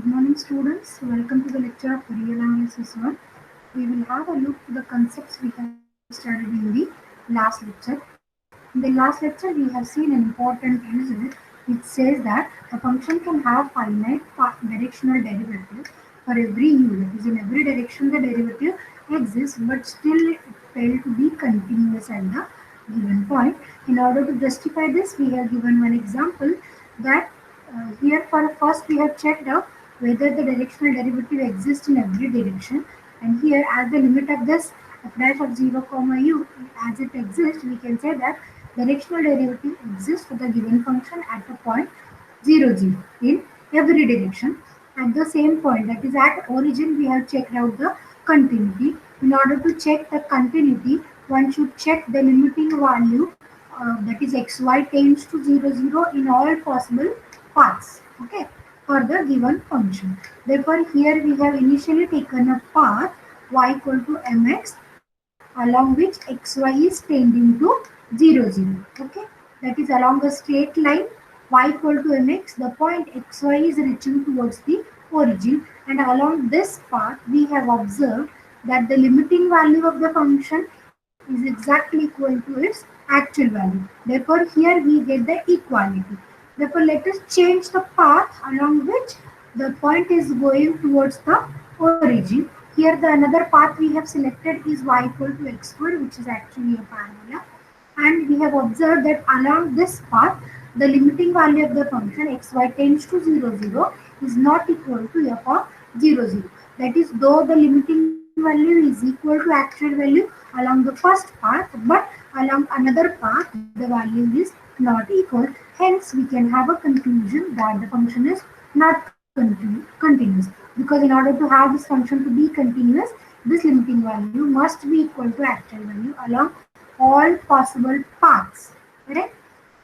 Good morning, students. Welcome to the lecture of Real Analysis 1. We will have a look to the concepts we have studied in the last lecture. In the last lecture, we have seen an important result which says that a function can have finite directional derivatives for every u. That is, in every direction the derivative exists, but still it failed to be continuous at the given point. In order to justify this, we have given one example that here for first we have checked out whether the directional derivative exists in every direction, and here as the limit of this f dash of 0 comma u as it exists, we can say that directional derivative exists for the given function at the point 0 0 in every direction. At the same point, that is at origin, we have checked out the continuity. In order to check the continuity, one should check the limiting value, that is xy tends to 0 0 in all possible paths, okay, for the given function. Therefore, here we have initially taken a path y equal to mx along which xy is tending to 0 0, okay, that is along a straight line y equal to mx, the point xy is reaching towards the origin, and along this path we have observed that the limiting value of the function is exactly equal to its actual value. Therefore, here we get the equality. Therefore, let us change the path along which the point is going towards the origin. Here, the another path we have selected is y equal to x square, which is actually a parabola. And we have observed that along this path, the limiting value of the function xy tends to 0 0 is not equal to f of 0 0. That is, though the limiting value is equal to actual value along the first path, but along another path, the value is not equal. Hence, we can have a conclusion that the function is not continuous. Because in order to have this function to be continuous, this limiting value must be equal to actual value along all possible paths. Correct?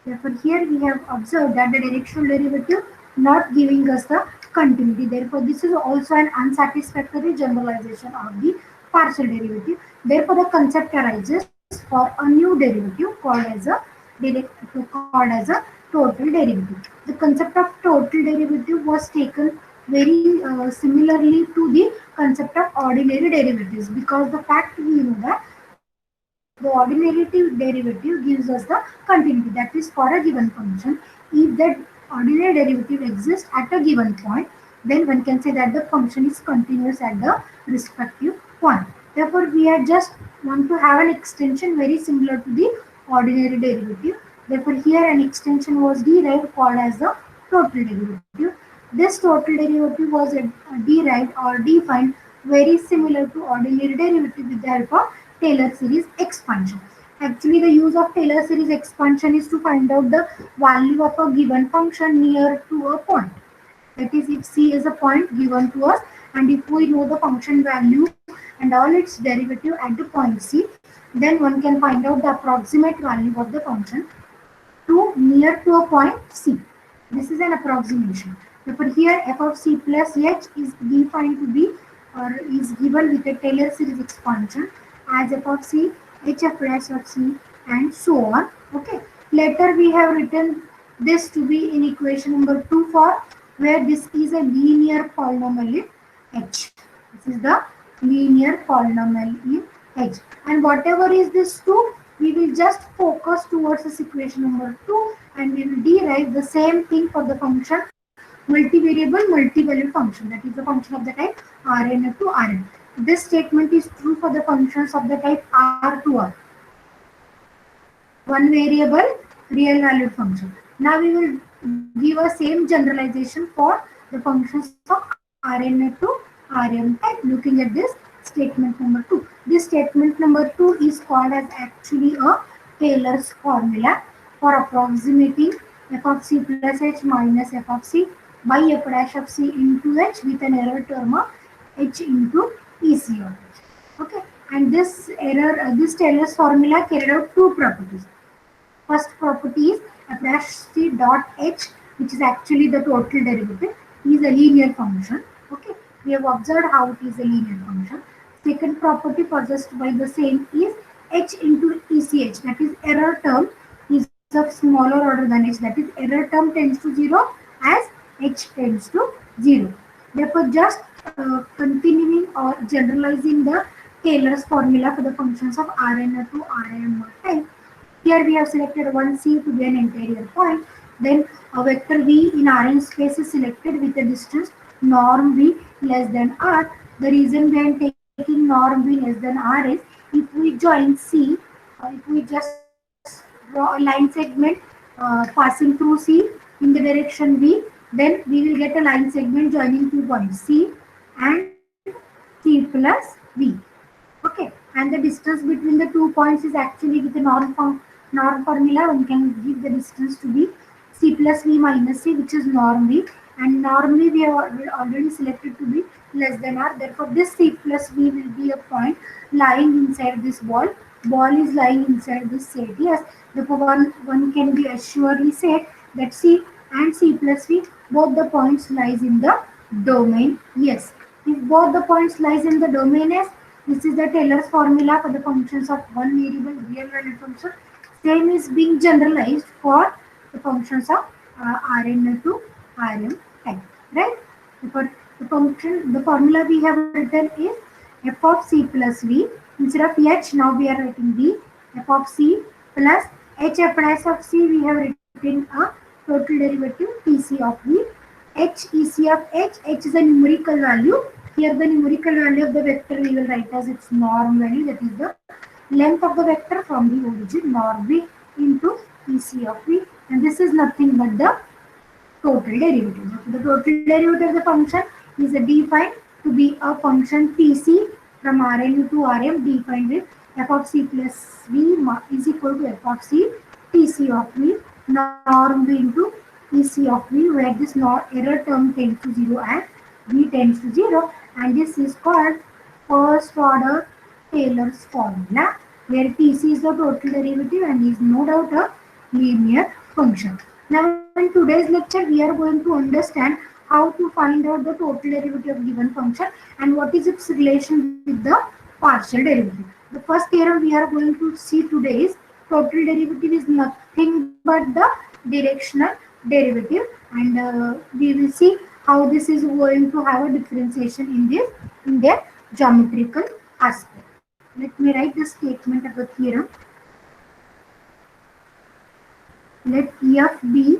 Therefore, here we have observed that the directional derivative not giving us the continuity. Therefore, this is also an unsatisfactory generalization of the partial derivative. Therefore, the concept arises for a new derivative called as a total derivative. The concept of total derivative was taken very similarly to the concept of ordinary derivatives, because the fact we know that the ordinary derivative gives us the continuity, that is for a given function. If that ordinary derivative exists at a given point, then one can say that the function is continuous at the respective point. Therefore, we are just want to have an extension very similar to the ordinary derivative. Therefore, here an extension was derived called as the total derivative. This total derivative was derived or defined very similar to ordinary derivative with the help of Taylor series expansion. Actually, the use of Taylor series expansion is to find out the value of a given function near to a point. That is, if c is a point given to us, and if we know the function value and all its derivative at the point c, then one can find out the approximate value of the function to near to a point c. This is an approximation. Therefore, here f of c plus h is defined to be or is given with a Taylor series expansion as f of c, h f dash of c, and so on. Okay. Later we have written this to be in equation number 2 for where this is a linear polynomial in h. This is the linear polynomial in h. And whatever is this 2, we will just focus towards this equation number 2, and we will derive the same thing for the function multivariable multivalued function, that is the function of the type Rn to Rn. This statement is true for the functions of the type R to R, one variable real valued function. Now we will give a same generalization for the functions of Rn to Rm type, looking at this statement number 2. This statement number 2 is called as actually a Taylor's formula for approximating f of c plus h minus f of c by f dash of c into h with an error term of h into ec of h. Okay, and this Taylor's formula carried out two properties. First property is f dash c dot h, which is actually the total derivative, is a linear function. Okay, we have observed how it is a linear function. Second property possessed by the same is h into ech, that is error term is of smaller order than h, that is error term tends to 0 as h tends to 0. Therefore, just continuing or generalizing the Taylor's formula for the functions of Rn to Rm type. Here we have selected one C to be an interior point. Then a vector V in Rn space is selected with a distance norm V less than R. The reason behind taking norm V less than R is if we join C, if we just draw a line segment passing through C in the direction V, then we will get a line segment joining two points C and C plus V. Okay, and the distance between the 2 points is actually with the norm formula. One can give the distance to be C plus V minus C, which is norm V, and norm V we have already selected to be less than R. Therefore, this C plus V will be a point lying inside this ball. Ball is lying inside this set. Yes, therefore one can be assuredly said that C and C plus V, both the points lies in the domain. Yes, if both the points lies in the domain S, this is the Taylor's formula for the functions of one variable real valued function. Same is being generalized for the functions of Rn to Rm type, right? For the function, the formula we have written is f of c plus v. Instead of h, now we are writing v. F of c plus h f dash of c. We have written a total derivative tc of v. H ec of h is a numerical value. Here the numerical value of the vector we will write as its norm value, that is the length of the vector from the origin, norm v into ec of v, and this is nothing but the total derivative. The total derivative of the function is defined to be a function tc from Rn to Rm, defined with f of c plus v is equal to f of c tc of v norm v into ec of v, where this error term tends to 0 and v tends to 0, and this is called first order Taylor's formula, where tc is the total derivative and is no doubt a linear function. Now in today's lecture we are going to understand how to find out the total derivative of given function and what is its relation with the partial derivative. The first theorem we are going to see today is total derivative is nothing but the directional derivative, and we will see how this is going to have a differentiation in their geometrical aspect. Let me write the statement of the theorem. Let f be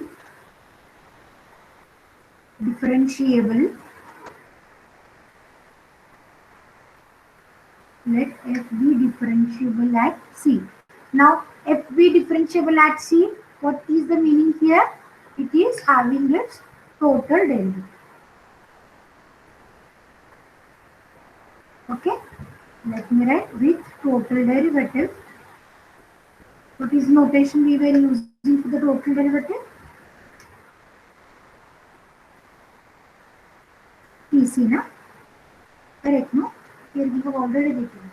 differentiable. Let f be differentiable at C. Now, f be differentiable at C, what is the meaning here? It is having its total derivative. Okay, let me write with total derivative. What is notation we were using for the total derivative? Tc, na? Correct, no? Here we have already written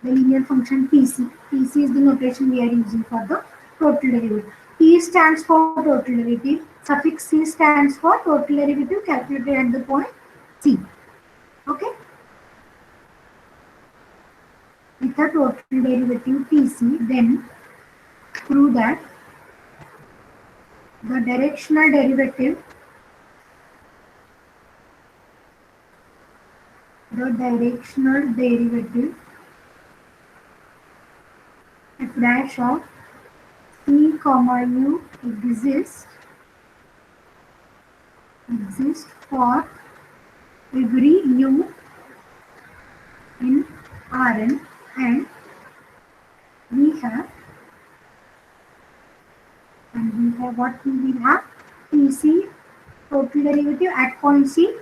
the linear function tc. Tc is the notation we are using for the total derivative. T stands for total derivative. Suffix c stands for total derivative calculated at the point c. Okay. With the total derivative tc, then prove that the directional derivative f dash of c comma u exists for every u in Rn, and we have what we will have Tc total derivative at point C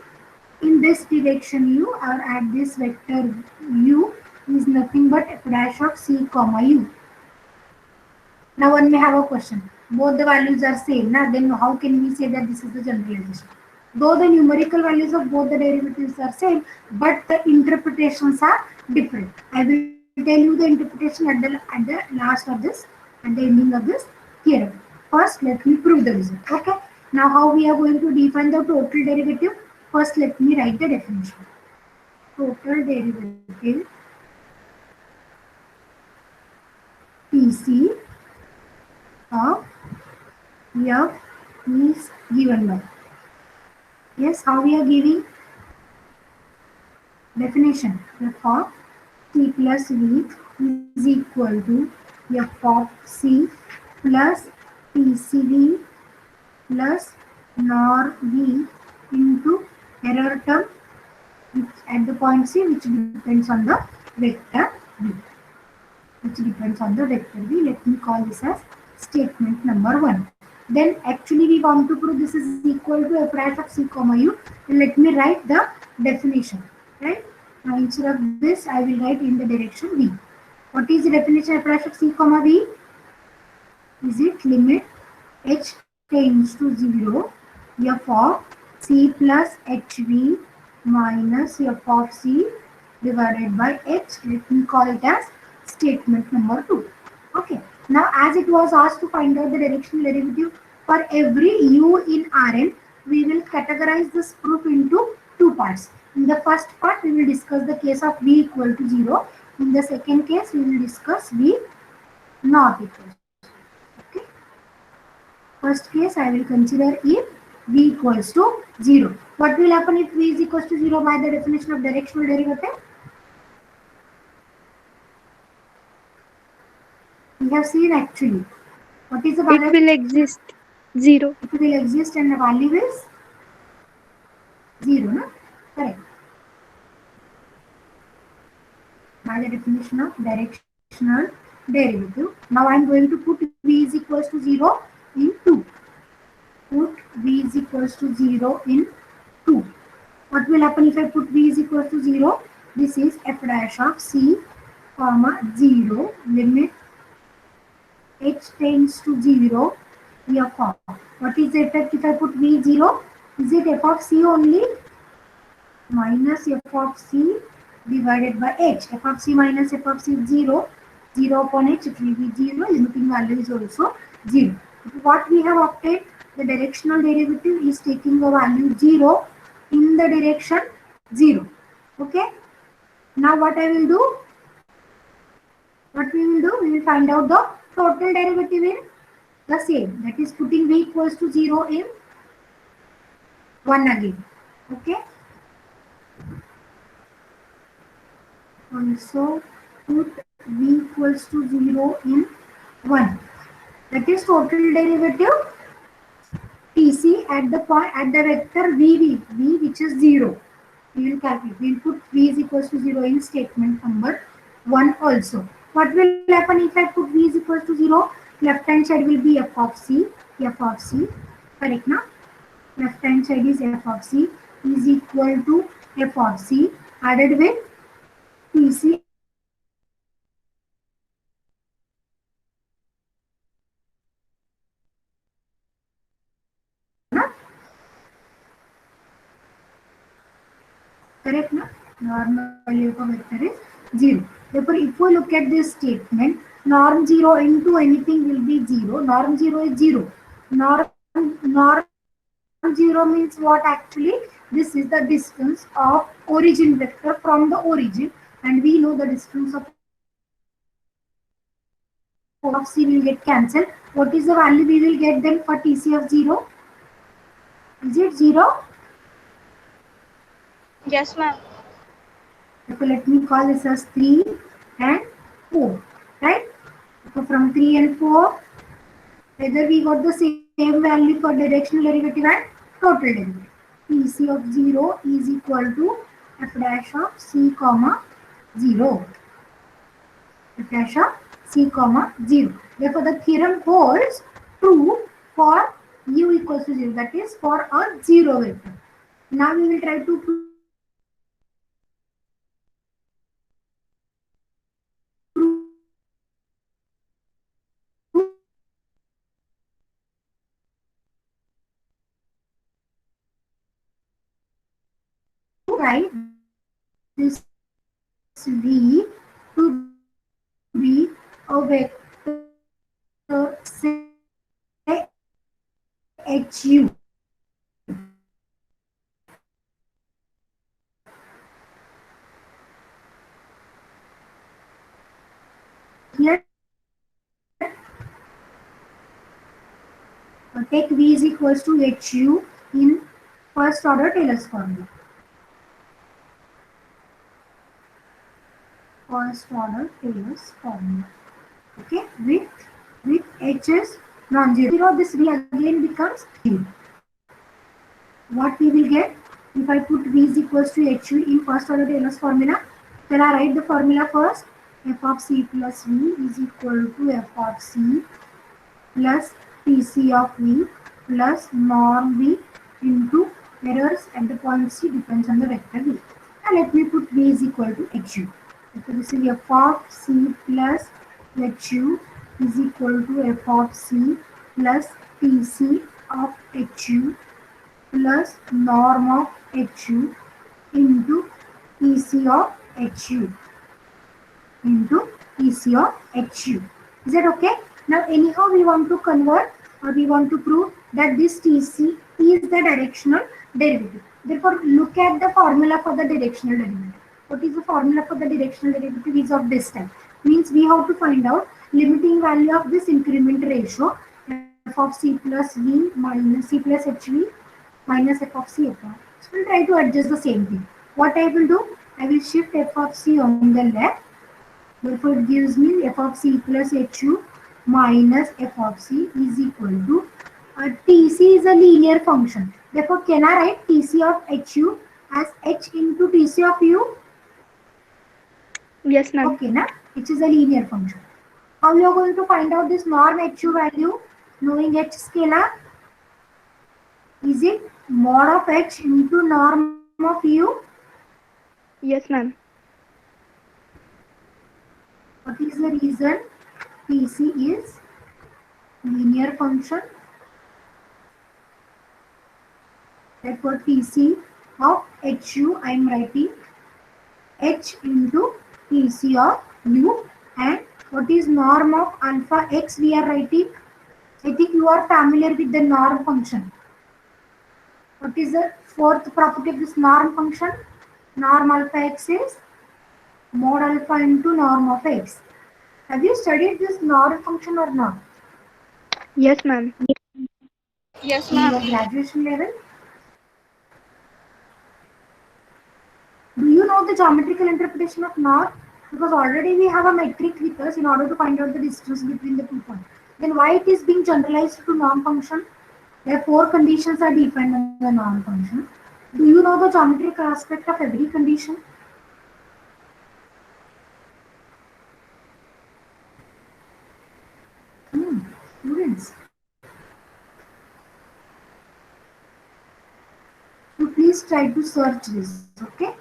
in this direction u, or at this vector u is nothing but f dash of c comma u. Now one may have a question. Both the values are same. Now then how can we say that this is the generalization? Though the numerical values of both the derivatives are same, but the interpretations are different. I will tell you the interpretation at the last of this, at the ending of this theorem. First, let me prove the result. Okay. Now how we are going to define the total derivative? First, let me write the definition. Total derivative Tc of f is given by. Yes, how we are giving? definition. F of t plus v is equal to f of c plus tcv plus nor v into error term which at the point c which depends on the vector v. Which depends on the vector v. Let me call this as statement number 1. Then actually we want to prove this is equal to f dash of c comma u. And let me write the definition. Right? Now instead of this I will write in the direction v. What is the definition of f dash of c comma v? Is it limit h tends to 0 f of c plus hv minus f of c divided by h. Let me call it as statement number 2. Okay. Now as it was asked to find out the directional derivative for every u in Rn, we will categorize this proof into two parts. In the first part we will discuss the case of v equal to 0. In the second case we will discuss v not equal. Okay. First case I will consider if v equals to 0. What will happen if v is equals to 0 by the definition of directional derivative? We have seen actually. What is the value? It will exist 0. It will exist and the value is 0, no? Correct. By the definition of directional derivative. Now I am going to put v is equals to 0 in 2. Put v is equals to 0 in 2. What will happen if I put v is equals to 0? This is f dash of c comma 0 limit h tends to 0 f of. What is the effect if I put v 0? Is it f of c only? Minus f of c divided by h. F of c minus f of c is 0. 0 upon h it will be 0. Limiting value is also 0. What we have obtained, the directional derivative is taking the value 0 in the direction 0. Okay. Now what I will do? What we will do? We will find out the total derivative in the same. That is putting v equals to 0 in 1 again. Okay. Also put v equals to 0 in 1. That is total derivative tc at the point at the vector v which is 0. We will calculate. We will put v is equals to 0 in statement number 1 also. What will happen if I put v is equals to 0? Left hand side will be f of c. Correct now? Left hand side is f of c is equal to f of c added with tc correct now? Normal value of a vector is 0. Therefore, if we look at this statement, norm 0 into anything will be 0. Norm 0 is 0. Norm 0 means what actually? This is the distance of origin vector from the origin, and we know the distance of c will get cancelled. What is the value we will get then for tc of 0? Is it 0? Yes, ma'am. So let me call this as 3 and 4. Right? So from 3 and 4, whether we got the same value for directional derivative and total derivative. Tc of 0 is equal to f dash of c comma 0. F dash of c comma 0. Therefore, the theorem holds true for u equals to 0. That is for a 0 vector. Now we will try to prove right this v to be a vector say hu. Here take v is equals to hu in first order Taylor's formula. first order Taylor's formula. Okay, with h is non-zero, this v again becomes 0. What we will get if I put v is equals to hu in first order Taylor's formula? Can I write the formula first? F of c plus v is equal to f of c plus Tc of v plus norm v into errors at the point c depends on the vector v. And let me put v is equal to hu. So this is f of c plus hu is equal to f of c plus Tc of hu plus norm of hu into Tc of hu into Tc of hu. Is that okay? Now anyhow we want to convert or we want to prove that this Tc is the directional derivative. Therefore look at the formula for the directional derivative. What is the formula for the directional derivative is of this type. Means we have to find out limiting value of this increment ratio f of c plus v minus c plus hv minus f of c upon. So we'll try to adjust the same thing. What I will do? I will shift f of c on the left. Therefore, it gives me f of c plus hu minus f of c is equal to Tc is a linear function. Therefore, can I write Tc of hu as h into Tc of u? Yes, ma'am. Okay, na? Which is a linear function. How you are going to find out this norm hu value? Knowing h scalar? Is it mod of h into norm of u? Yes, ma'am. What is the reason? Tc is linear function. Therefore, Tc of hu I am writing h into Tc of u, and what is norm of alpha x we are writing. I think you are familiar with the norm function. What is the fourth property of this norm function? Norm alpha x is mod alpha into norm of x. Have you studied this norm function or not? Yes, ma'am. Yes, In ma'am. your graduation level? Do you know the geometrical interpretation of norm? Because already we have a metric with us in order to find out the distance between the 2 points. Then why it is being generalized to norm function? There 4 conditions are defined in the norm function. Do you know the geometric aspect of every condition? Students. So please try to search this, okay?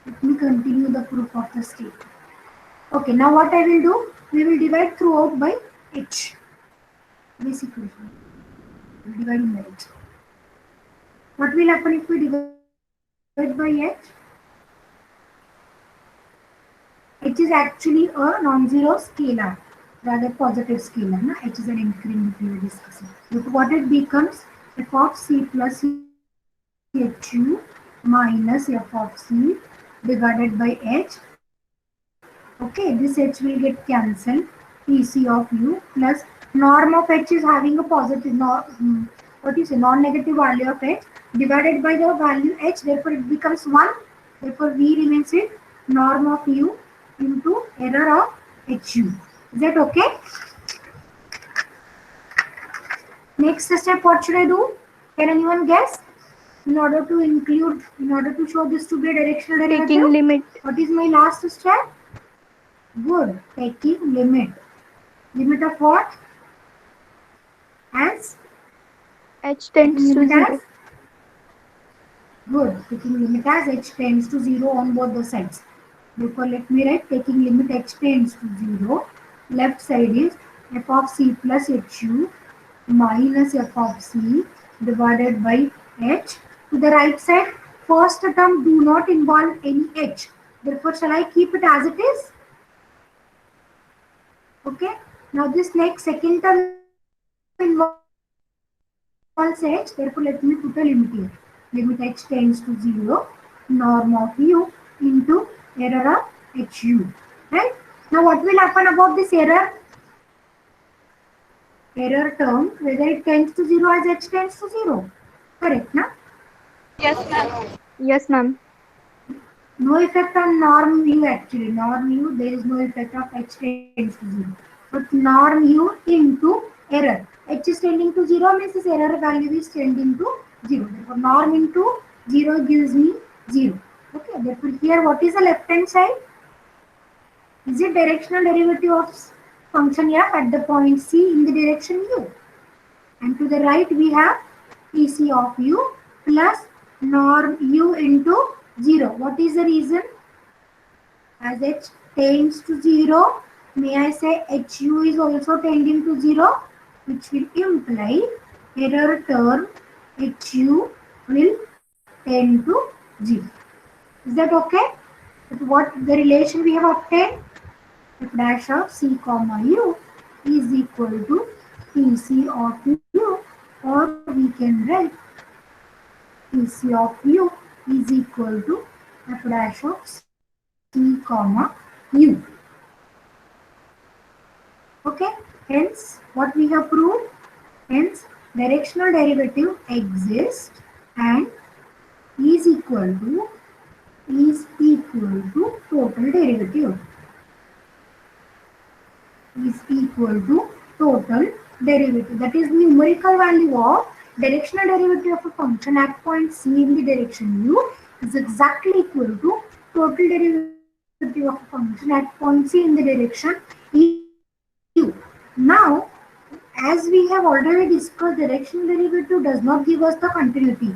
Let me continue the proof of the statement. Okay, now what I will do? We will divide throughout by h. Basic equation. We will divide by h. What will happen if we divide by h? H is actually a non-zero scalar, rather positive scalar. Na? H is an increment we were discussing. Look what it becomes: f of c plus hu minus f of c divided by h. Okay, this h will get cancelled. Tc of u plus norm of h is having a positive non-negative value of h divided by the value h. Therefore, it becomes 1. Therefore, v remains with norm of u into error of hu. Is that okay? Next step, what should I do? Can anyone guess? In order to show this to be a directional derivative, Taking limit. what is my last step? Good. Taking limit. Limit of what? As? H tends to Limit 0. as? Good. Taking limit as h tends to 0 on both the sides. Therefore, let me write taking limit h tends to 0. Left side is f of c plus hu minus f of c divided by h. To the right side, first term do not involve any h. Therefore, shall I keep it as it is? Okay. Now this next second term involves h. Therefore, let me put a limit here. Limit h tends to 0. Norm of u into error of hu. Right. Now what will happen about this error? Error term, whether it tends to 0 as h tends to 0. Correct, na? Yes, ma'am. Yes, ma'am. No effect on norm u actually. Norm u, there is no effect of h tends to 0. But norm u into error. H is tending to 0 means this error value is tending to 0. Therefore, norm into 0 gives me 0. Okay, therefore here what is the left hand side? Is it directional derivative of function f at the point C in the direction u? And to the right we have Pc of u plus norm u into 0. What is the reason? As h tends to 0, may I say hu is also tending to 0, which will imply error term hu will tend to 0. Is that okay? But what the relation we have obtained? F dash of c comma u is equal to Pc of u, or we can write Pc of u is equal to f dash of c comma u. Okay, hence what we have proved? Hence directional derivative exists and is equal to total derivative. Is equal to total derivative. That is numerical value of directional derivative of a function at point C in the direction u is exactly equal to total derivative of a function at point C in the direction u. Now, as we have already discussed, directional derivative does not give us the continuity.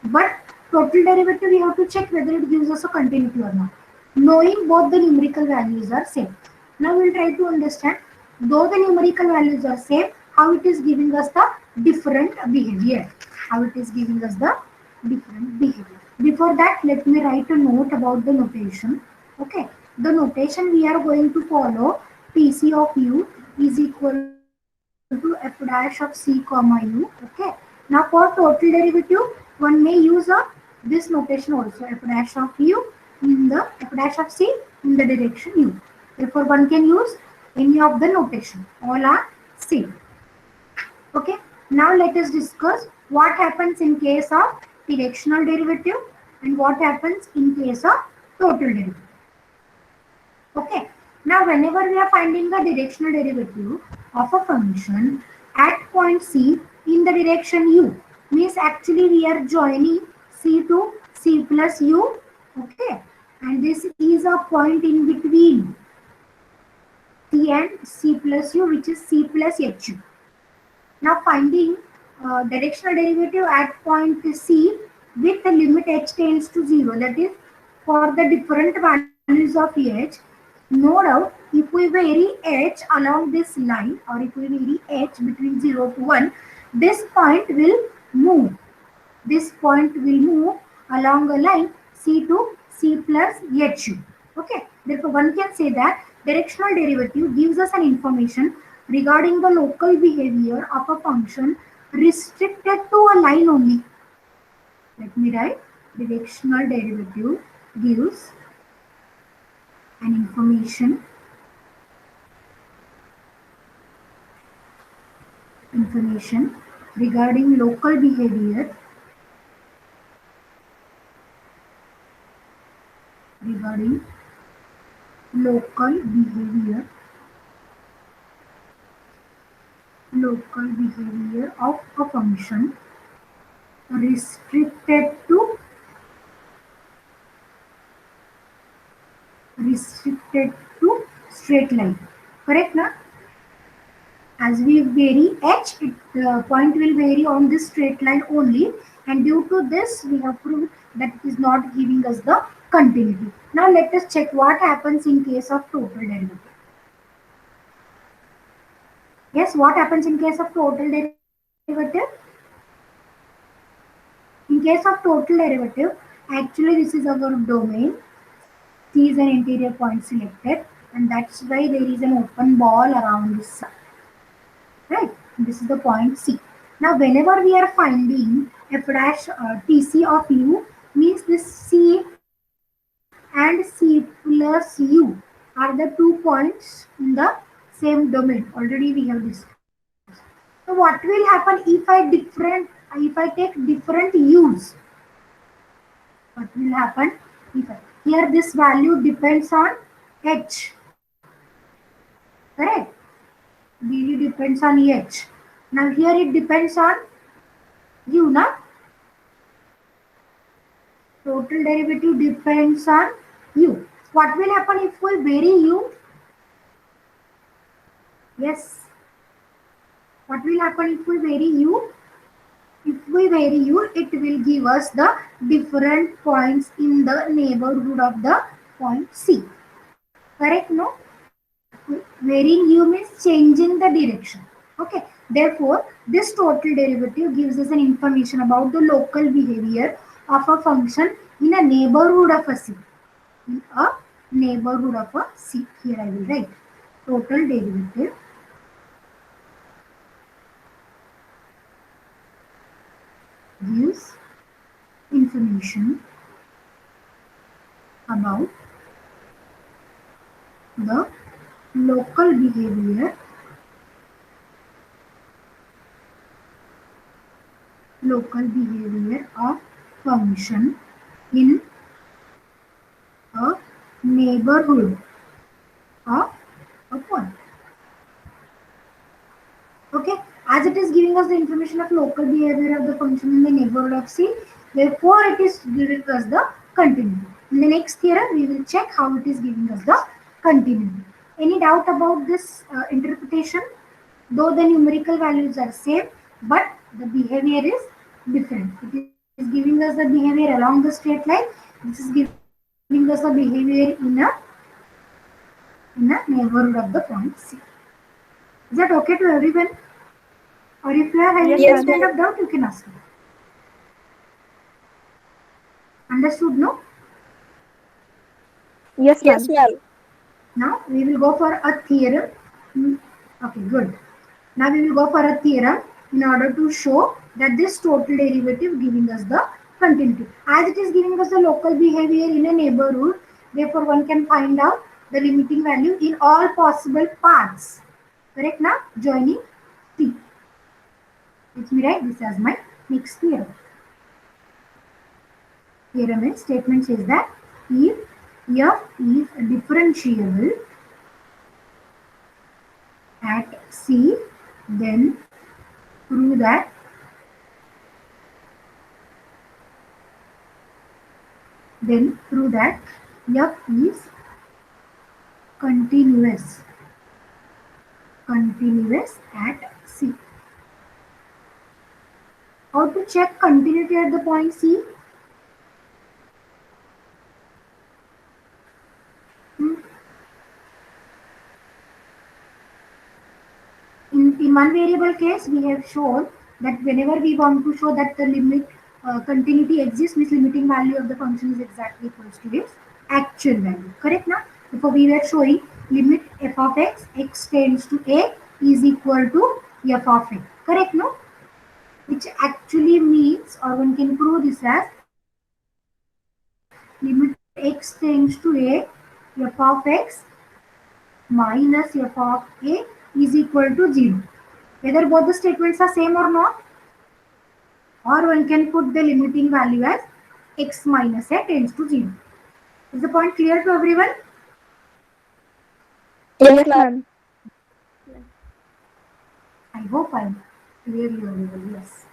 But total derivative, we have to check whether it gives us a continuity or not. Knowing both the numerical values are same. Now we will try to understand, though the numerical values are same, how it is giving us the different behavior. How it is giving us the different behavior. Before that, let me write a note about the notation. Okay. The notation we are going to follow, Pc of u is equal to f dash of c comma u. Okay. Now for total derivative, one may use this notation also, f dash of u in the f dash of c in the direction u. Therefore, one can use any of the notation. All are same. Okay. Now let us discuss what happens in case of directional derivative and what happens in case of total derivative. Okay. Now, whenever we are finding the directional derivative of a function at point C in the direction u, means actually we are joining C to C plus u. Okay. And this is a point in between C and C plus u, which is C plus hu. Now, finding directional derivative at point C with the limit h tends to 0, that is for the different values of h. No doubt, if we vary h along this line, or if we vary h between 0 to 1, this point will move. This point will move along a line C to C plus HU. Okay. Therefore, one can say that directional derivative gives us an information regarding the local behavior of a function restricted to a line only. Let me write, directional derivative gives an information regarding local behavior regarding local behavior of a function restricted to straight line. Correct na? As we vary h, the point will vary on this straight line only, and due to this we have proved that it is not giving us the continuity. Now let us check what happens in case of total derivative. Yes, what happens in case of total derivative? In case of total derivative, actually this is our domain. C is an interior point selected, and that's why there is an open ball around this side. Right? This is the point C. Now, whenever we are finding f dash Tc of u, means this C and C plus u are the 2 points in the same domain. Already we have discussed. So, what will happen if I take different u's? What will happen if Here this value depends on h. Correct? dt depends on h. Now here it depends on u, na? Total derivative depends on u. What will happen if we vary u? Yes. What will happen if we vary u? If we vary u, it will give us the different points in the neighborhood of the point C. Correct? No? Varying u means changing the direction. Okay. Therefore, this total derivative gives us an information about the local behavior of a function in a neighborhood of a C. In a neighborhood of a C. Here I will write total derivative gives information about the local behavior of function in a neighborhood of a point. Okay, as it is giving us the information of local behavior of the function in the neighborhood of C, therefore it is giving us the continuity. In the next theorem, we will check how it is giving us the continuity. Any doubt about this interpretation? Though the numerical values are same, but the behavior is different. It is giving us the behavior along the straight line. This is giving us the behavior in a neighborhood of the point C. Is that okay to everyone? Or if you are having Yes, any ma'am. kind of doubt, you can ask me. Understood, no? Yes, Yes, ma'am. ma'am. Now we will go for a theorem. Okay, good. Now we will go for a theorem in order to show that this total derivative giving us the continuity. As it is giving us the local behavior in a neighborhood, therefore one can find out the limiting value in all possible paths. Correct now? Joining T. Let me write this as my next theorem. Theorem is statement says that if f is differentiable at C, then prove that f is continuous at C. How to check continuity at the point C? In one variable case, we have shown that whenever we want to show that the limit continuity exists, means limiting value of the function is exactly equals to its actual value. Correct now? Therefore, we were showing limit f of x tends to a is equal to f of x. Correct no? Which actually means, or one can prove this as limit x tends to a f of x minus f of a is equal to 0. Whether both the statements are same or not, or one can put the limiting value as x minus a tends to 0. Is the point clear to everyone? Yes, Yes, ma'am. ma'am. I hope I'm clearly audible. Yes.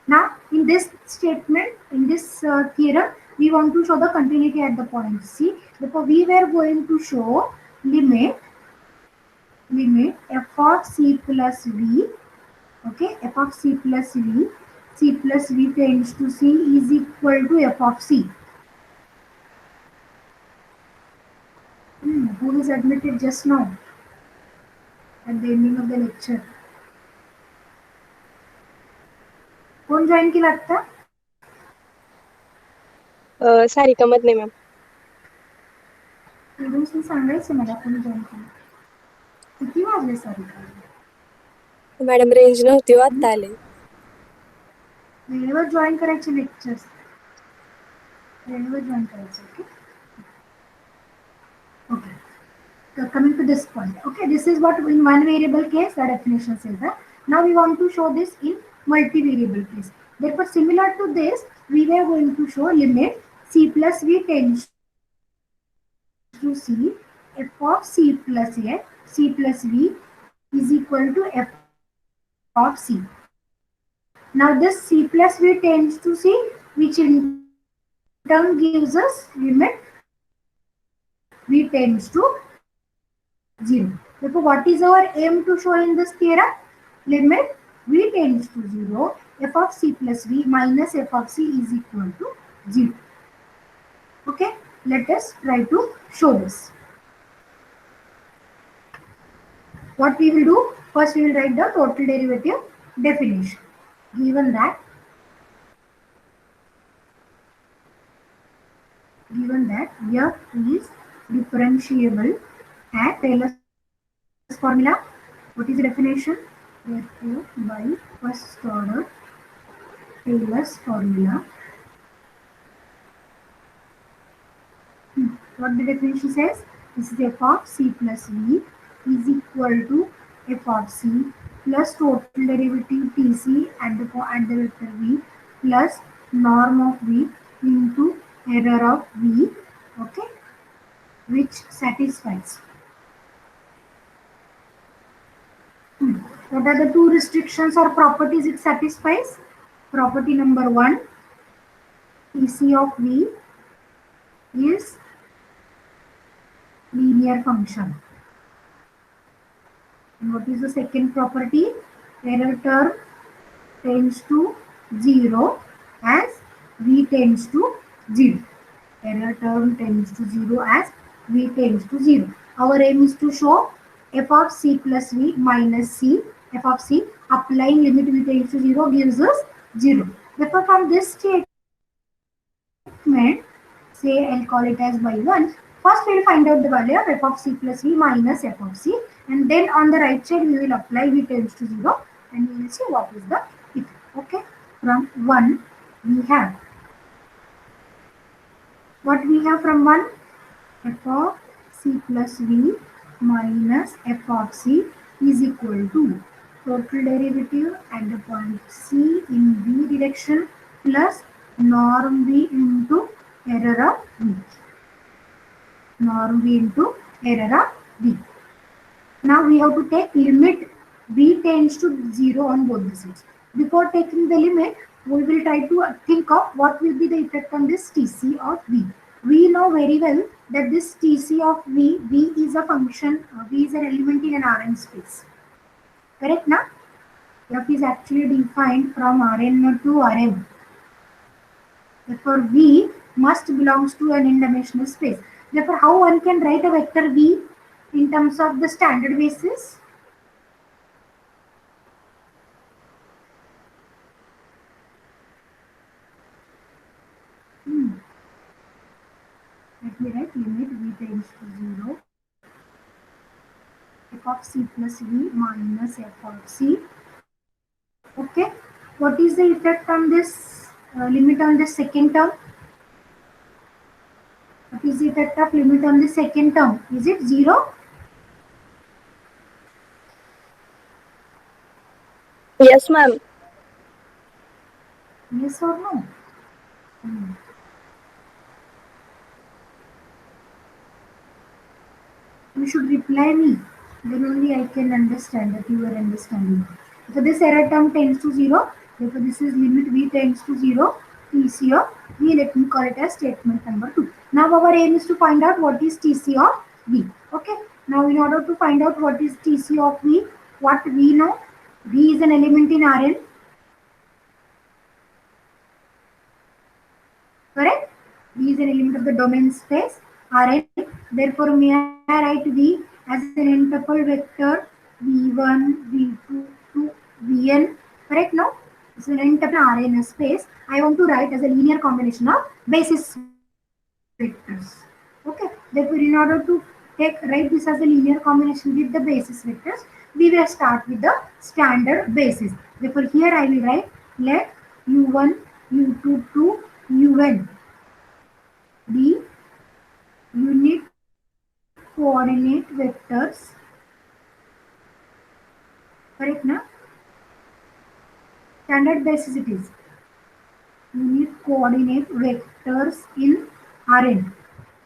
Now, in this statement, in this theorem, we want to show the continuity at the point C. Therefore, we were going to show limit f of c plus v. Okay, f of c plus v tends to c is equal to f of c. Who is admitted just now at the ending of the lecture? कौन join केला आता? Sarika Madhane ma'am. स्टुडंट्सनी सांगायचं मला कोणी join केलं. किती वाजले Sarika? Madam range नव्हती आता आले. वेळेवर जॉईन करायचे लेक्चर्स. वेळेवर जॉईन करायचे. Okay. Okay. So coming to this point. Okay, this is what in one variable case the definition says that. Now we want to show this in multivariable case. Therefore, similar to this, we were going to show limit C plus V tends to C, f of C plus A, C plus V is equal to f of C. Now this C plus V tends to C, which in turn gives us limit V tends to 0. Therefore, what is our aim to show in this theorem? Limit V tends to 0, f of C plus V minus f of C is equal to 0. Okay, let us try to show this. What we will do? First we will write the total derivative definition. Given that f is differentiable at Taylor's formula. What is the definition? Therefore, by first order Taylor's formula. What the definition says? This is f of C plus V is equal to f of C plus total derivative Tc at the vector V plus norm of V into error of V, okay, which satisfies. What are the two restrictions or properties it satisfies? Property number 1, Tc of V is linear function. And what is the second property? Error term tends to 0 as V tends to 0. Error term tends to 0 as V tends to 0. Our aim is to show f of C plus V minus C, f of C applying limit V tends to 0 gives us 0. Therefore, from this statement, say I'll call it as y1. First we will find out the value of f of C plus V minus f of C, and then on the right side we will apply V tends to 0 and we will see what is the effect. Okay, from 1 we have, what we have from 1? F of C plus V minus f of C is equal to total derivative at the point C in V direction plus norm V into error of V. Norm V into error of V. Now we have to take limit V tends to 0 on both the sides. Before taking the limit, we will try to think of what will be the effect on this Tc of V. We know very well that this Tc of V is a function, V is an element in an Rn space. Correct now? F is actually defined from Rn to Rm. Therefore, V must belongs to an n-dimensional space. Therefore, how one can write a vector V in terms of the standard basis? Let me write limit V tends to 0, f of C plus V minus f of C. Okay, what is the effect on this limit on the second term? What is the effect of limit on the second term? Is it 0? Yes, ma'am. Yes or no? You should reply me. Then only I can understand that you are understanding. So this error term tends to 0. Therefore, this is limit V tends to 0. Tc of V. Let me call it as statement number 2. Now our aim is to find out what is Tc of V. Okay. Now in order to find out what is Tc of V, what we know, V is an element in Rn. Correct? V is an element of the domain space Rn. Therefore, may I write V as an n-tuple vector V1, V2 to Vn. Correct now? It's an n-tuple Rn space. I want to write as a linear combination of basis vectors. Okay. Therefore, in order to write this as a linear combination with the basis vectors, we will start with the standard basis. Therefore, here I will write let u1, u2 to un be unit coordinate vectors. Correct now? Standard basis it is. unit coordinate vectors in Rn,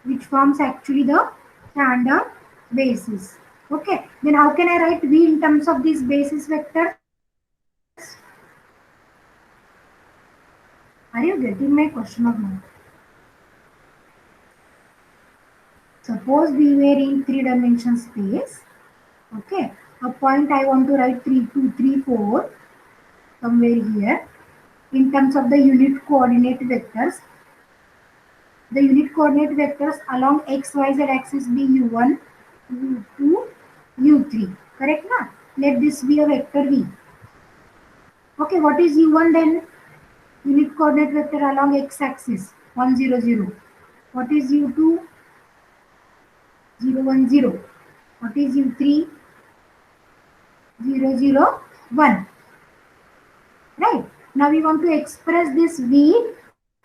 which forms actually the standard basis. Okay, then how can I write V in terms of these basis vectors? Are you getting my question or not? Suppose we were in 3-dimensional space. Okay, a point I want to write 3, 2, 3, 4 somewhere here. In terms of the unit coordinate vectors, the unit coordinate vectors along x, y, z axis be u1, u2, u3. Correct na? Let this be a vector v. Okay, what is u1 then? Unit coordinate vector along x axis 1, 0, 0. What is u2? 0, 1, 0. What is u3? 0, 0, 1. Right? Now we want to express this v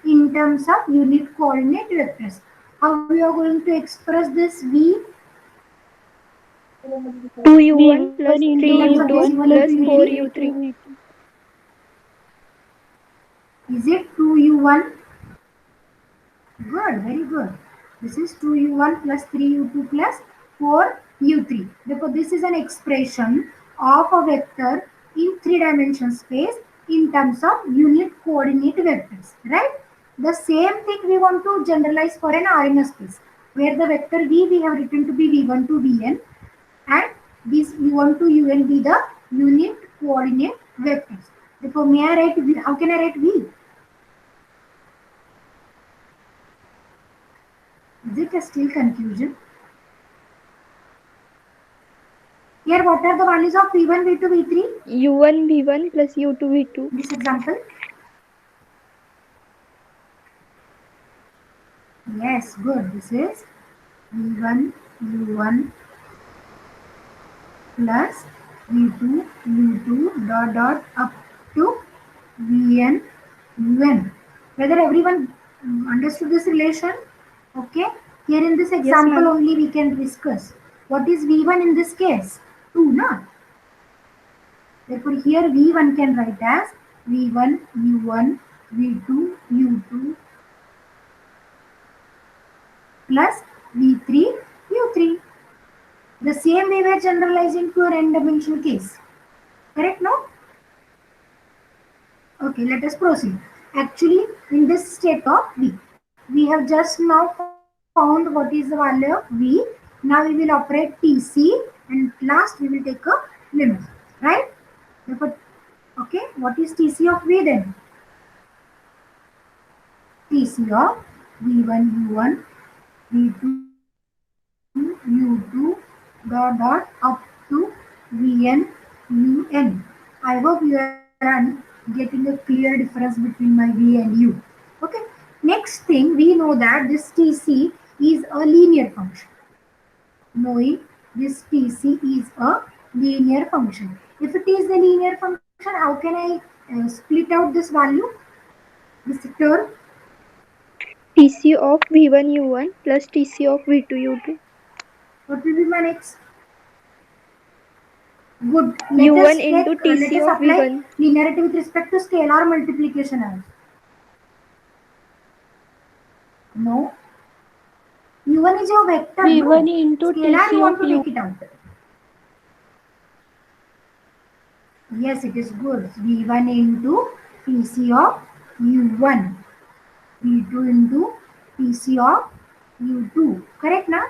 in terms of unit coordinate vectors. How we are going to express this v? 2u1 plus In terms of this 3u2 u1 plus into u3? 4u3. Is it 2u1? Good, very good. This is 2u1 plus 3u2 plus 4u3. Therefore, this is an expression of a vector in 3-dimensional space in terms of unit coordinate vectors, right? The same thing we want to generalize for an RMS space, where the vector v we have written to be v1 to vn, and this u1 to un be the unit coordinate vectors. Therefore, may I write v? How can I write v? Is it a still confusion? Here, what are the values of v1, v2, v3? u1 v1 plus u2 v2. This example. Yes, good. This is v1, u1 plus v2, u2 dot dot up to vn, un. Whether everyone understood this relation? Okay. Here in this example ma'am. only we can discuss. What is v1 in this case? 2, na? Therefore, here v1 can write as v1, u1, v2, u2 plus v3, u3. The same way we are generalizing to an n-dimensional case. Correct now? Okay, let us proceed. Actually, in this state of v, we have just now found what is the value of v. Now we will operate TC, and last we will take a limit. Right? Therefore, okay, what is TC of v then? TC of v1, u1, v2, u2 dot dot up to vn, un. I hope you are getting a clear difference between my v and u. Okay. Next thing, we know that this TC is a linear function. Knowing this TC is a linear function. If it is a linear function, how can I split out this value? This term? TC of v1 u1 plus TC of v2 u2. What will be my next? Good. u1 into Let TC us of apply v1. linearity with respect to scalar multiplication as. No. u1 is your vector. v1 no? into Scalar TC you want of to u. take it out. Yes, it is good. v1 into TC of u1. v2 into TC of u2. Correct na?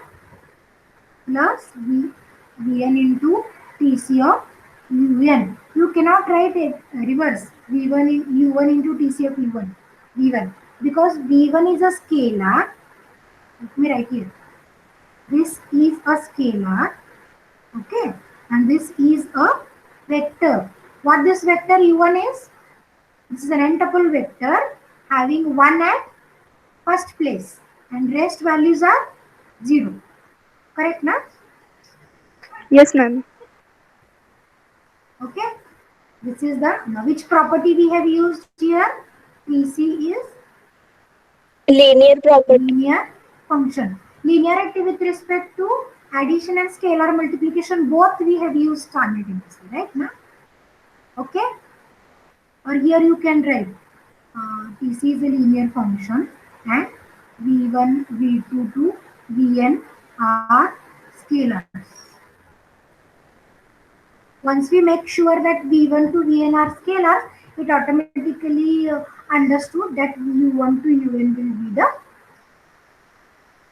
Plus vn into TC of un. You cannot write it reverse. v1 u1 into TC of u1. v1. Because v1 is a scalar. Let me write here. This is a scalar. Okay. And this is a vector. What this vector u1 is? This is an n-tuple vector having 1 at first place. And rest values are 0. Correct na? Yes, ma'am. Okay. This is the, now which property we have used here? TC is Linear property. linear function. Linearity with respect to addition and scalar multiplication, both we have used simultaneously, right? Now, okay? Or here you can write Tc is a linear function and v1, v2 to vn are scalars. Once we make sure that v1 to vn are scalars, it automatically understood that u1 to un will be the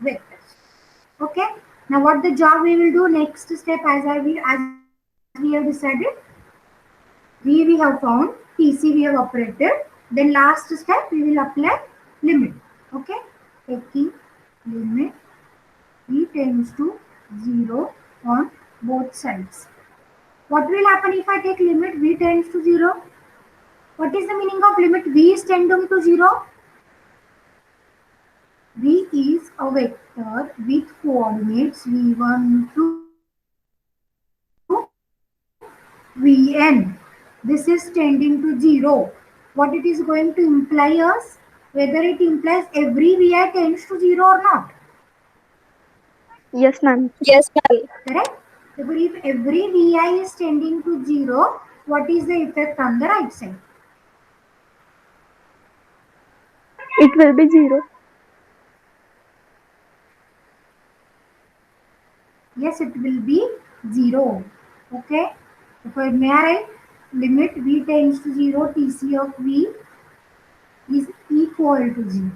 vectors. Okay. Now what the job we will do next step as we have decided, we have found, tc we have operated, then last step we will apply limit. Okay, taking limit v tends to 0 on both sides. What will happen if I take limit v tends to 0? What is the meaning of limit v is tending to 0? V is a vector with coordinates v1 to vn. This is tending to 0. What it is going to imply us? Whether it implies every vi tends to 0 or not. Yes, ma'am. Yes, ma'am. Correct? Therefore, if every vi is tending to 0, what is the effect on the right side? It will be 0. Yes, it will be 0. Okay? Therefore, may I write limit v tends to 0, tc of v is equal to 0.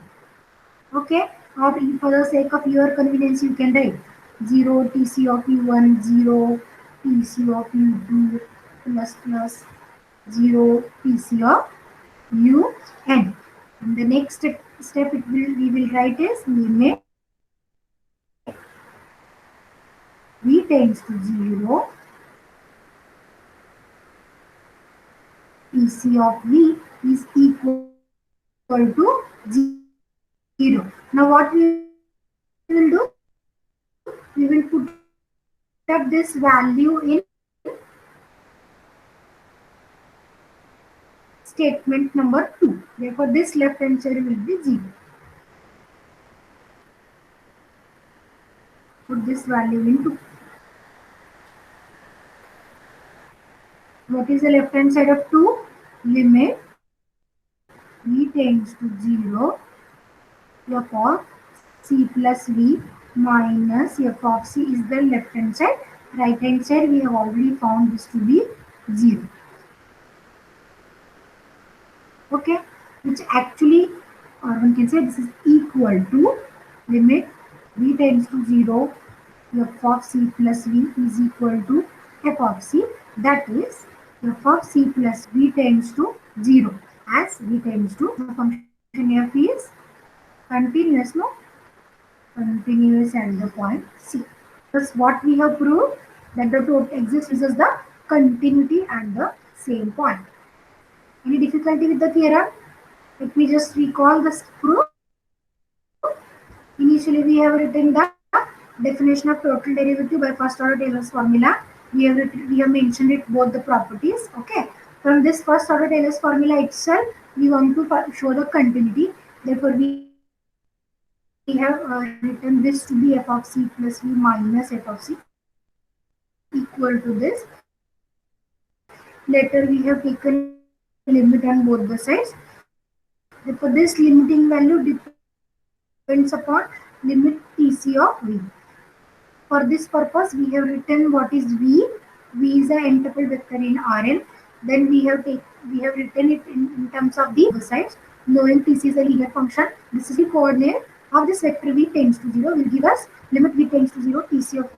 Okay, or for the sake of your convenience, you can write 0 tc of u1, 0 tc of u2 plus plus 0 tc of un. And the next step we will write is limit v tends to 0, tc of v is equal to 0. Now what we will do? We will put up this value in statement number 2. Therefore, this left hand side will be 0. Put this value into. What is the left hand side of 2? Limit v tends to 0 f of c plus v minus f of c is the left hand side. Right hand side we have already found this to be 0. Okay, which actually, or one can say this is equal to limit v tends to 0 f of c plus v is equal to f of c, that is f of c plus v tends to 0, as v tends to the function f is continuous, no? Continuous at the point c. Thus what we have proved, that the total exists is the continuity at the same point. Any difficulty with the theorem? Let me just recall this proof. Initially, we have written the definition of total derivative by first order Taylor's formula. We have mentioned it both the properties. Okay. From this first order Taylor's formula itself, we want to show the continuity. Therefore, we have written this to be f of c plus v minus f of c equal to this. Later, we have taken limit on both the sides. Therefore, this limiting value depends upon limit tc of v. For this purpose, we have written what is v. V is the n-tuple vector in Rn. Then we have written it in terms of the sides. Knowing tc is a linear function, this is the coordinate of this vector v tends to 0 will give us limit v tends to 0, tc of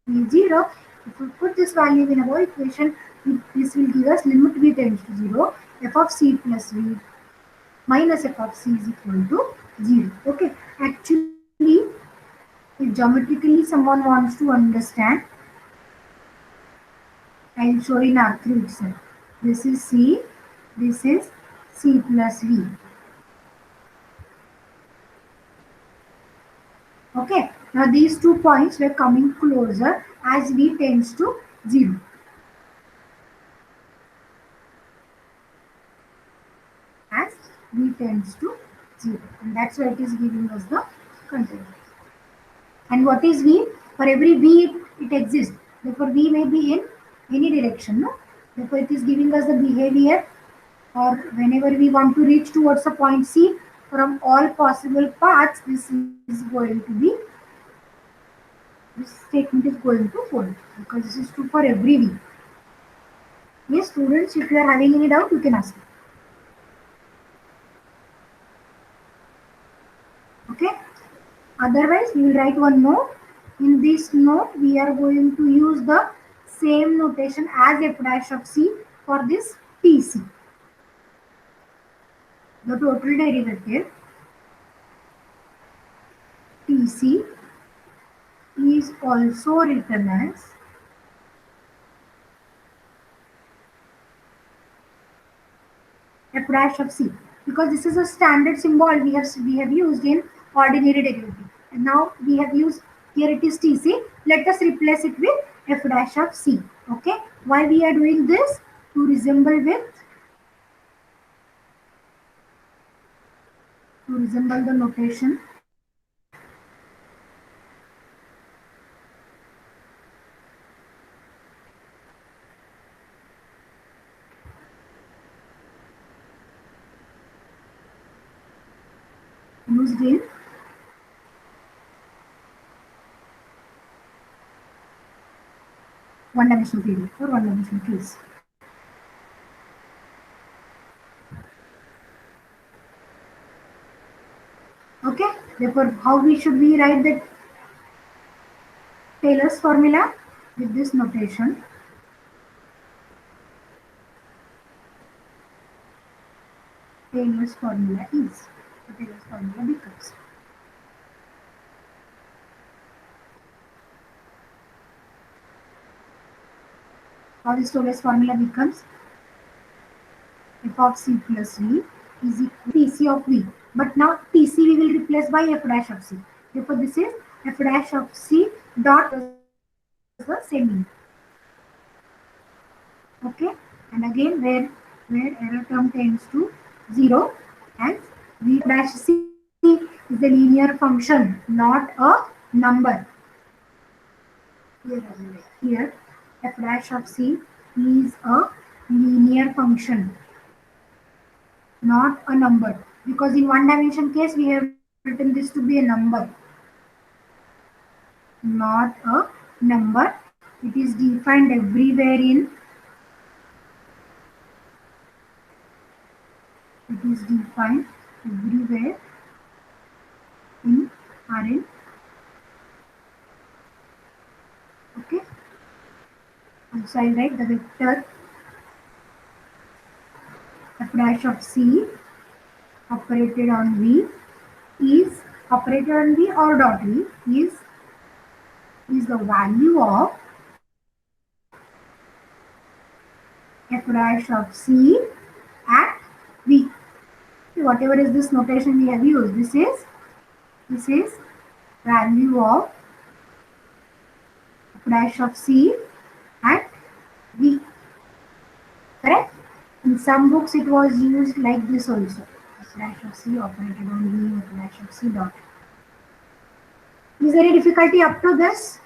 v is 0. If we put this value in our equation, this will give us limit v tends to 0, f of c plus v minus f of c is equal to 0. Okay, actually, if geometrically someone wants to understand, I will show in R3 itself. This is C, this is C plus V. Okay, now these 2 points were coming closer as V tends to 0. As V tends to 0. And that's why it is giving us the continuity. And what is V? For every V it exists. Therefore V may be in any direction. No? Therefore it is giving us the behavior or whenever we want to reach towards a point C from all possible paths, this statement is going to hold because this is true for every V. Yes, students, if you are having any doubt, you can ask me. Okay. Otherwise, we will write one note. In this note, we are going to use the same notation as f dash of C for this TC. The total derivative TC is also written as f dash of C because this is a standard symbol we have used in ordinary derivative. And now we have used, here it is TC. Let us replace it with f dash of C. Okay. Why we are doing this? To resemble the notation used in one-dimensional theory or one-dimensional case. Okay. Therefore, how should we write the Taylor's formula? With this notation. Taylor's formula becomes how this Taylor's formula becomes f of C plus V is equal to TC of V. But now TC we will replace by f dash of C. Therefore, this is f dash of C dot the same meaning. Okay, and again where error term tends to 0 and V dash C is a linear function, not a number. Here f dash of C is a linear function, not a number, because in one dimension case we have written this to be a number, not a number. It is defined everywhere in Rn. Okay. So I write the vector f dash of C operated on V is operated on V or dot V is the value of f dash of C at V. Whatever is this notation we have used, this is value of f dash of C at V. Correct? In some books it was used like this also. F dash of C operated on V, f dash of C dot. Is there any difficulty up to this?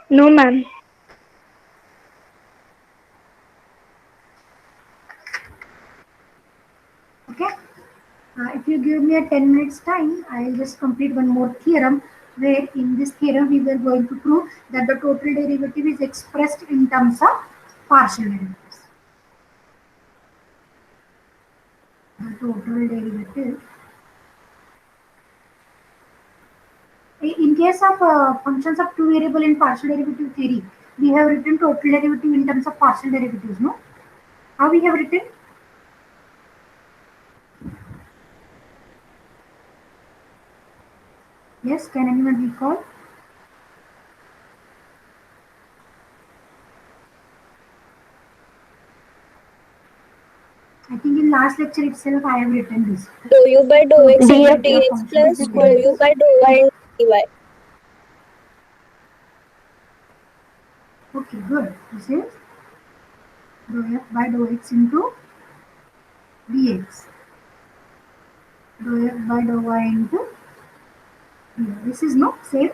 No, ma'am. Okay. If you give me a 10 minutes time, I will just complete one more theorem where in this theorem we were going to prove that the total derivative is expressed in terms of partial derivatives. The total derivative. In case of functions of two variable in partial derivative theory, we have written total derivative in terms of partial derivatives, no? How we have written? Yes, can anyone recall? I think in last lecture itself I have written this. Dou u by dou x into Df dx plus function dou u by dou y into dy. Okay, good. This is dou f by dou x into dx. Dou f by dou y into dx. This is no same.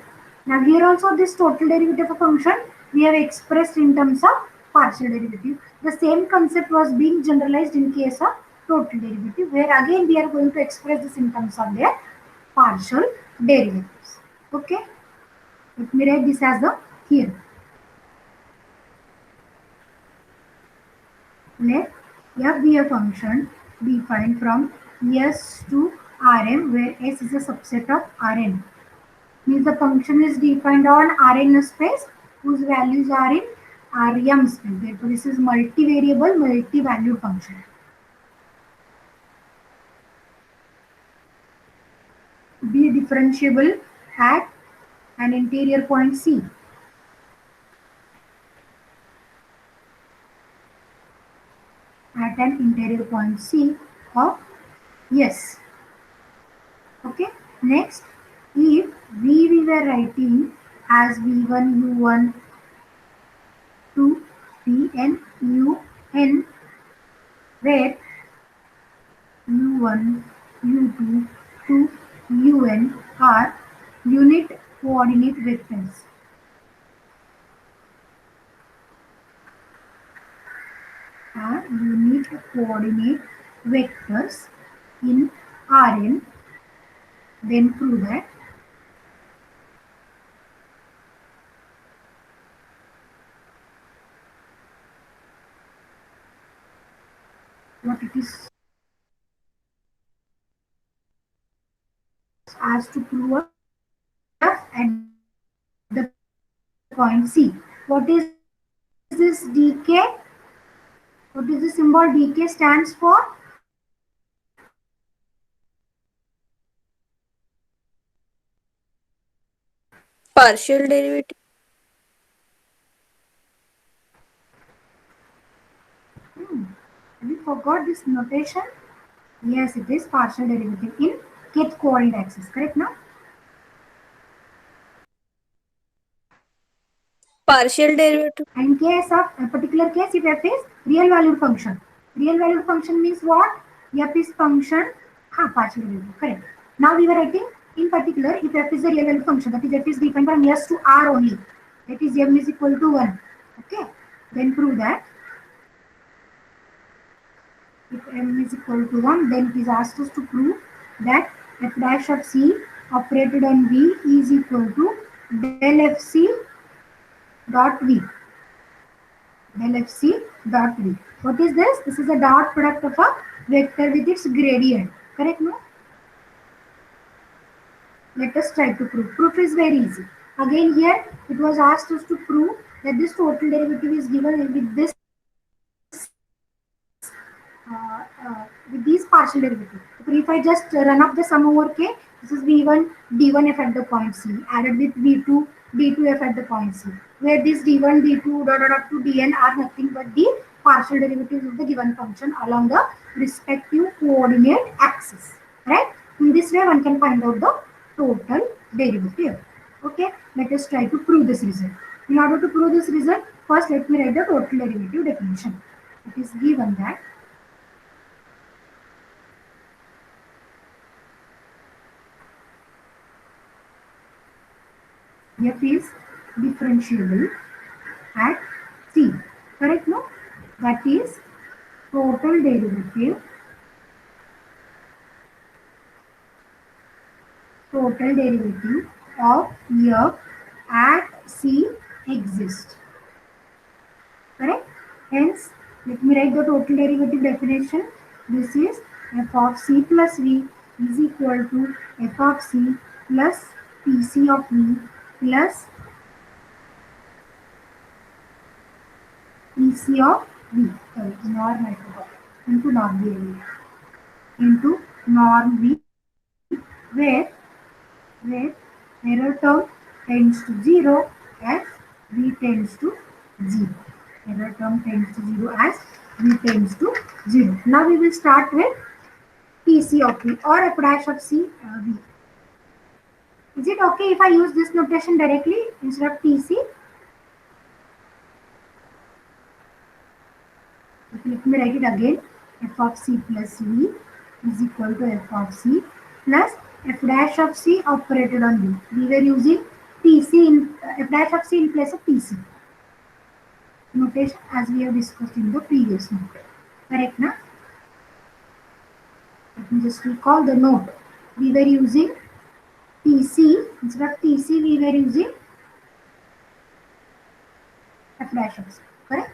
Now here also this total derivative of a function we have expressed in terms of partial derivative. The same concept was being generalized in case of total derivative, where again we are going to express this in terms of their partial derivatives. Okay, let me write this as the here. Let f be a function defined from S to Rn, where S is a subset of Rn. Means the function is defined on Rn space whose values are in Rm space. Therefore, this is multivariable, multi-valued function. Be differentiable at an interior point C. At an interior point C of S. Okay. Next, if we were writing as V1 U1 to Vn Un, where U1 U2 to Un are unit coordinate vectors. Are unit coordinate vectors in Rn, then prove that what it is asked to prove f at the point C. What is this dk? What is the symbol dk stands for? Partial derivative. Have you forgot this notation? Yes, it is partial derivative in kth coordinate axis. Correct now? Partial derivative. And in case of a particular case, if f is real valued function. Real valued function means what? F is function, partial derivative, correct. Now we were writing in particular if f is a real valued function, that is f is defined from S to R only. That is m is equal to 1. Okay. Then prove that if m is equal to 1, then it is asked us to prove that f dash of c operated on V is equal to del fc dot V. Del fc dot V. What is this? This is a dot product of a vector with its gradient. Correct, no? Let us try to prove. Proof is very easy. Again here it was asked us to prove that this total derivative is given with this with these partial derivatives. So if I just run up the sum over k, this is v1 d1f at the point C added with v2 d2f at the point C, where this d1 d2 dot dot up to dn are nothing but the partial derivatives of the given function along the respective coordinate axis. Right? In this way, one can find out the total derivative. Okay, let us try to prove this result. In order to prove this result, first let me write the total derivative definition. It is given that f is differentiable at c. Correct, no? That is total derivative of f at c exists. Correct? Hence, let me write the total derivative definition. This is f of c plus v is equal to f of c plus pc of v plus pc of v. Sorry, norm I forgot. Into norm v area. Into norm v, where error term tends to 0 as v tends to 0. Error term tends to 0 as v tends to 0. Now we will start with Tc of v or f dash of c v. Is it okay if I use this notation directly instead of Tc? Let me write it again. F of c plus v is equal to f of c plus f dash of c operated on v. We were using Tc in f dash of c in place of Tc. notation as we have discussed in the previous note. Correct, na? Let me just recall the note. We were using TC, instead of TC we were using F dash of C. Correct?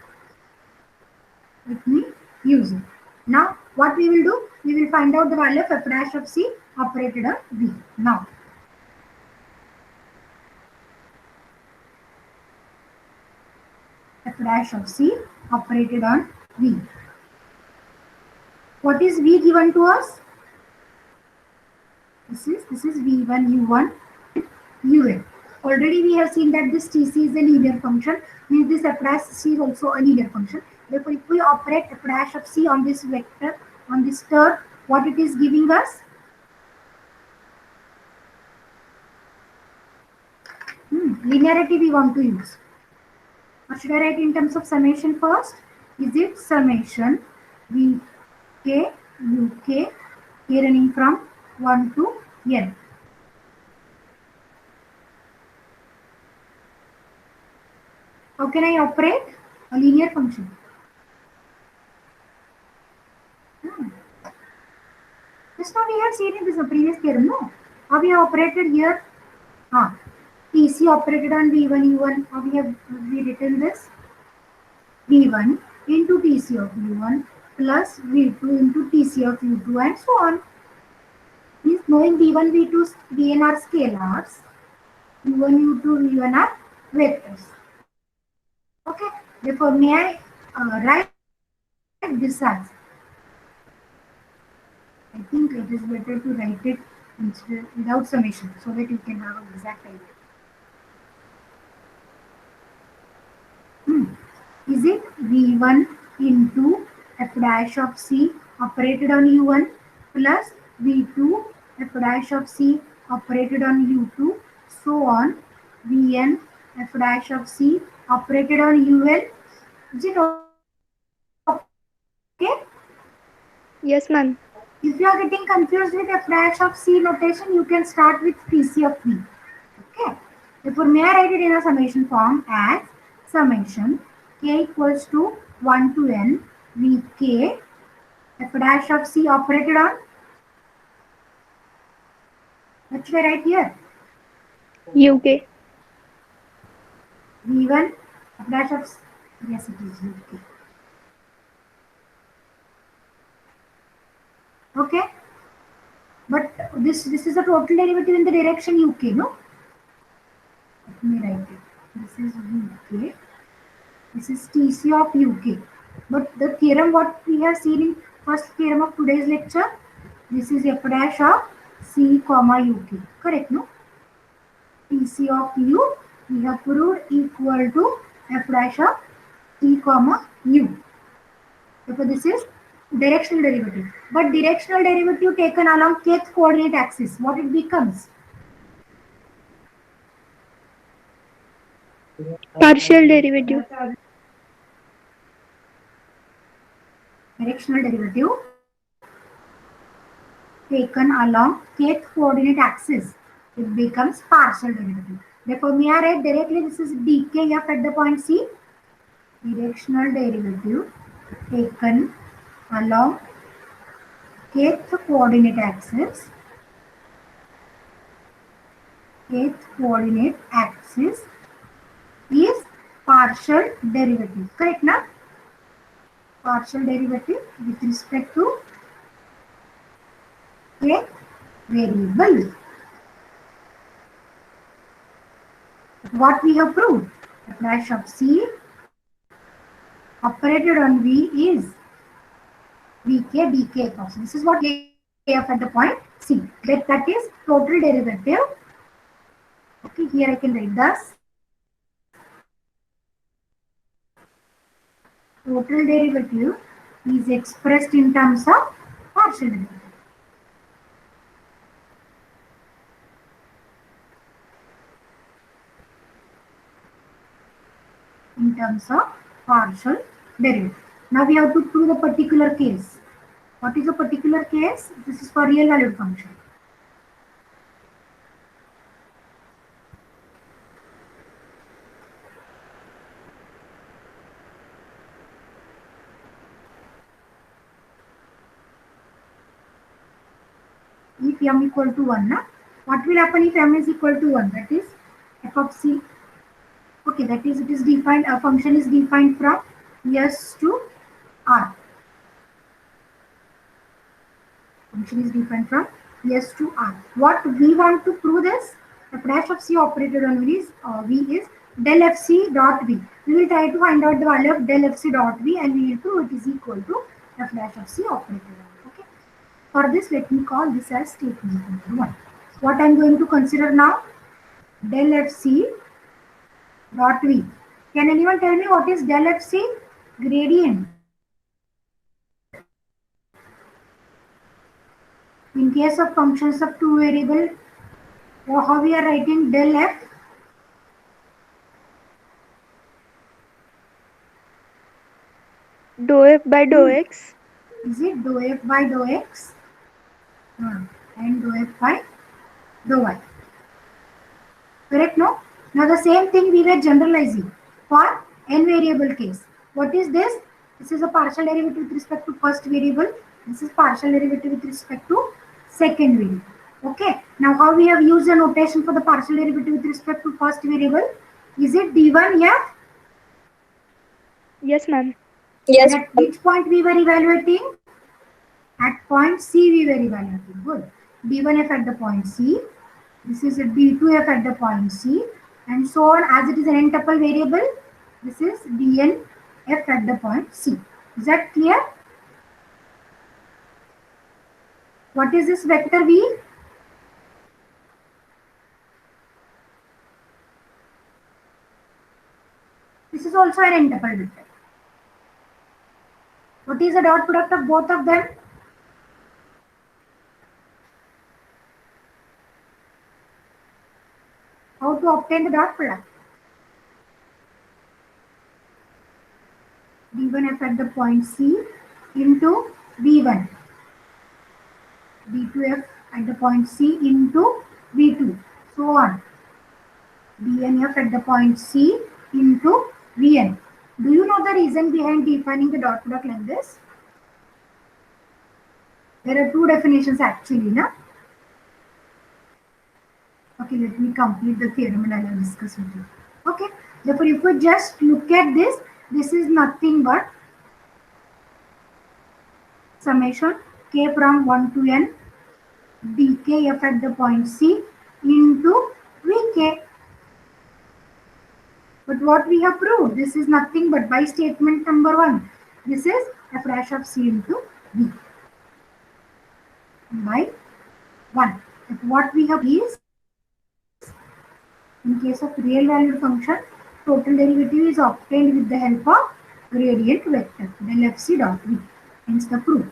Let me use it. Now what we will do? We will find out the value of F dash of C operated on V. Now F dash of C operated on V. What is V given to us? This is V1 U1 Un. Already we have seen that this Tc is a linear function, means this F dash C is also a linear function. Therefore, if we operate F dash of C on this vector, on this term, what it is giving us? Linearity we want to use. What should I write in terms of summation first? Is it summation Vk Uk here running from 1 to n? How can I operate a linear function? Just now we have seen in this previous theorem, no? How we have operated here? TC operated on V1 U1. How we written this? V1 into TC of U1 plus V2 into TC of U2 and so on. Means knowing V1, V2, Vn are scalars, U1, U2, V1 are vectors. Okay. Therefore, may I write this as? I think it is better to write it without summation so that you can have an exact idea. Is it V1 into F dash of C operated on U1 plus V2 F dash of C operated on U2, so on Vn F dash of C operated on Un? Is it okay? Yes, ma'am. If you are getting confused with F dash of C notation, you can start with TC of V. Okay. Therefore, may I write it in a summation form as summation k equals to 1 to n Vk F dash of C operated on, what should I write here? UK. V1 F dash of C. Yes, it is Vk. Okay. But this is a total derivative in the direction UK, no? Let me write it. This is Vk. This is TC of UK. But the theorem what we have seen in first theorem of today's lecture, this is F dash of C comma UK. Correct, no? TC of U we have proved equal to F dash of C comma U. Therefore, this is directional derivative. But directional derivative taken along kth coordinate axis, what it becomes? Partial derivative. Directional derivative taken along kth coordinate axis, it becomes partial derivative. Therefore, may I write directly this is dkf at the point C? Directional derivative taken along kth coordinate axis. Kth coordinate axis is partial derivative. Correct, na? Partial derivative with respect to kth variable. What we have proved? F dash of C operated on V is Vk dk cross. This is what kf at the point C. That is total derivative. Okay, here I can write this. Total derivative is expressed in terms of partial derivative. In terms of partial derivative. Now we have to prove the particular case. What is a particular case? This is for real valued function. if m equal to 1, na? What will happen if m is equal to 1? That is f of c. Okay, that is it is defined, a function is defined from s to r. Function is defined from s to r. What we want to prove is f dash of c operated on v is del fc dot v. We will try to find out the value of del fc dot v and we will prove it is equal to f dash of c operated on v. Okay. For this, let me call this as statement number 1. What I am going to consider now? Del fc dot v. Can anyone tell me what is del fc? Gradient. In case of functions of two variable, how we are writing del f? Dou f by dou x. Is it dou f by dou x? And dou f by dou y. Correct, no? Now the same thing we were generalizing for n variable case. What is this? This is a partial derivative with respect to first variable. This is partial derivative with respect to second variable. Okay. Now how we have used a notation for the partial derivative with respect to first variable? Is it d1 f? Yes, ma'am. Yes, And at which point we were evaluating? At point C we were evaluating. Good. d1f at the point C. This is a d2f at the point C. And so on, as it is an n-tuple variable. This is dnf at the point C. Is that clear? What is this vector v? This is also an n-tuple vector. What is the dot product of both of them? How to obtain the dot product? d1f at the point C into v1. d2f at the point C into v2. So on. dnf at the point C into vn. Do you know the reason behind defining the dot product like this? There are two definitions actually, na? Okay, let me complete the theorem and I will discuss with you. Okay, therefore if we just look at this, this is nothing but summation k from 1 to n dkf at the point C into vk. But what we have proved, this is nothing but by statement number 1. This is f dash of c into v by 1. If what we have is, in case of real valued function, total derivative is obtained with the help of gradient vector del fc dot v. Hence the proof.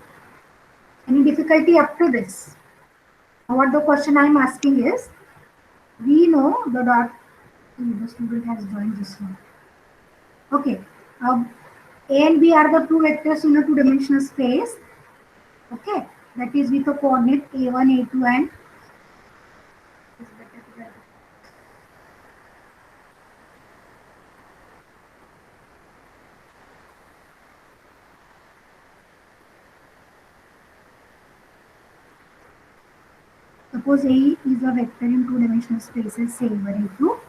Any difficulty up to this? Now what the question I am asking is, we know the dot, the student has joined this one. Okay, A and B are the two vectors in a two-dimensional space. Okay, that is with a coordinate a1, a2 and suppose A is a vector in two-dimensional spaces, say A1, A2.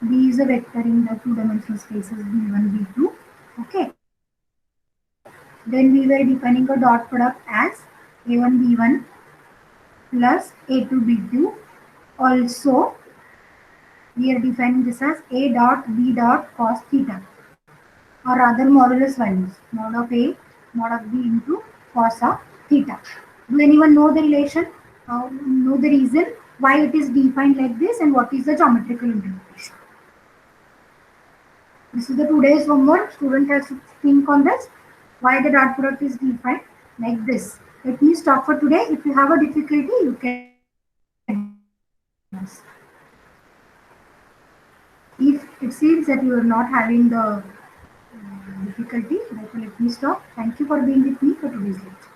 B is a vector in the two-dimensional spaces B1, B2. Okay. Then we were defining a dot product as A1, B1 plus A2, B2. Also, we are defining this as A dot B dot cos theta, or rather modulus values, mod of A, mod of B into cos of theta. Do anyone know the relation? Know the reason why it is defined like this and what is the geometrical interpretation? This is the today's homework. Student has to think on this. Why the dot product is defined like this. Let me stop for today. If you have a difficulty, you can. If it seems that you are not having the difficulty, therefore let me stop. Thank you for being with me for today's lecture.